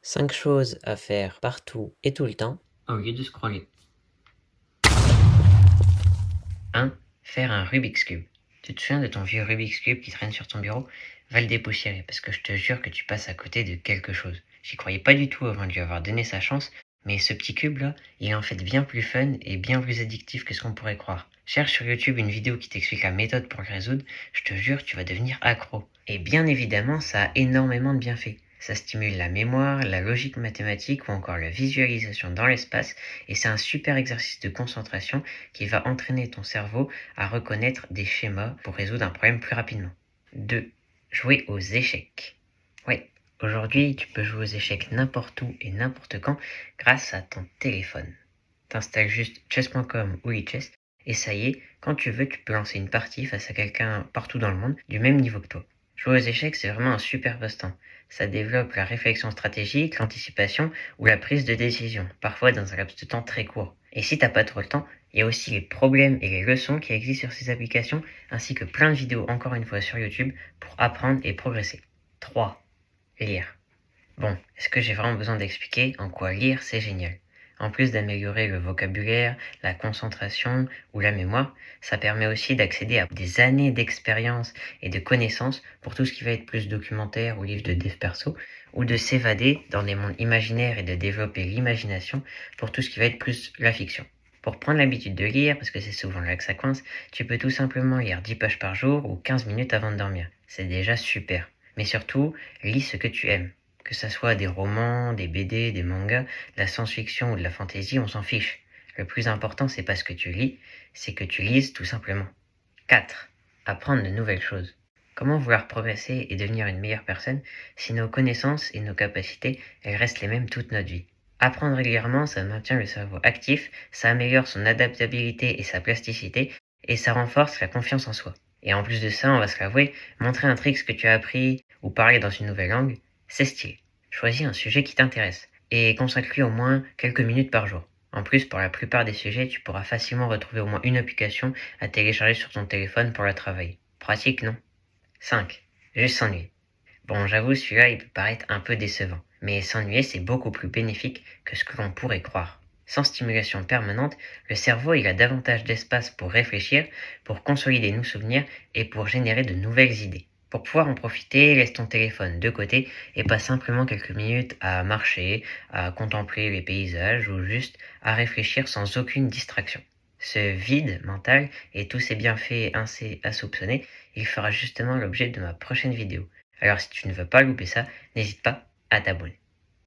5 choses à faire partout et tout le temps au lieu de scroller. 1. Faire un Rubik's Cube. Tu te souviens de ton vieux Rubik's Cube qui traîne sur ton bureau? Va le dépoussiérer parce que je te jure que tu passes à côté de quelque chose. J'y croyais pas du tout avant de lui avoir donné sa chance, mais ce petit cube là, il est en fait bien plus fun et bien plus addictif que ce qu'on pourrait croire. Cherche sur YouTube une vidéo qui t'explique la méthode pour le résoudre, je te jure tu vas devenir accro. Et bien évidemment ça a énormément de bienfaits. Ça stimule la mémoire, la logique mathématique ou encore la visualisation dans l'espace et c'est un super exercice de concentration qui va entraîner ton cerveau à reconnaître des schémas pour résoudre un problème plus rapidement. 2. Jouer aux échecs. Oui, aujourd'hui tu peux jouer aux échecs n'importe où et n'importe quand grâce à ton téléphone. T'installes juste chess.com ou eChess et ça y est, quand tu veux, tu peux lancer une partie face à quelqu'un partout dans le monde du même niveau que toi. Jouer aux échecs, c'est vraiment un super passe-temps. Ça développe la réflexion stratégique, l'anticipation ou la prise de décision, parfois dans un laps de temps très court. Et si t'as pas trop le temps, il y a aussi les problèmes et les leçons qui existent sur ces applications, ainsi que plein de vidéos encore une fois sur YouTube pour apprendre et progresser. 3. Lire. Bon, est-ce que j'ai vraiment besoin d'expliquer en quoi lire c'est génial? En plus d'améliorer le vocabulaire, la concentration ou la mémoire, ça permet aussi d'accéder à des années d'expérience et de connaissances pour tout ce qui va être plus documentaire ou livre de dev perso, ou de s'évader dans des mondes imaginaires et de développer l'imagination pour tout ce qui va être plus la fiction. Pour prendre l'habitude de lire, parce que c'est souvent là que ça coince, tu peux tout simplement lire 10 pages par jour ou 15 minutes avant de dormir. C'est déjà super. Mais surtout, lis ce que tu aimes. Que ça soit des romans, des BD, des mangas, de la science-fiction ou de la fantasy, on s'en fiche. Le plus important, c'est pas ce que tu lis, c'est que tu lises tout simplement. 4. Apprendre de nouvelles choses. Comment vouloir progresser et devenir une meilleure personne si nos connaissances et nos capacités, elles restent les mêmes toute notre vie? Apprendre régulièrement, ça maintient le cerveau actif, ça améliore son adaptabilité et sa plasticité, et ça renforce la confiance en soi. Et en plus de ça, on va se l'avouer, montrer un trick que tu as appris ou parler dans une nouvelle langue, c'est stylé. Choisis un sujet qui t'intéresse et consacre-lui au moins quelques minutes par jour. En plus, pour la plupart des sujets, tu pourras facilement retrouver au moins une application à télécharger sur ton téléphone pour la travailler. Pratique, non? 5. Juste s'ennuyer. Bon, j'avoue, celui-là, il peut paraître un peu décevant. Mais s'ennuyer, c'est beaucoup plus bénéfique que ce que l'on pourrait croire. Sans stimulation permanente, le cerveau, il a davantage d'espace pour réfléchir, pour consolider nos souvenirs et pour générer de nouvelles idées. Pour pouvoir en profiter, laisse ton téléphone de côté et passe simplement quelques minutes à marcher, à contempler les paysages ou juste à réfléchir sans aucune distraction. Ce vide mental et tous ces bienfaits ainsi à soupçonner, il fera justement l'objet de ma prochaine vidéo. Alors si tu ne veux pas louper ça, n'hésite pas à t'abonner.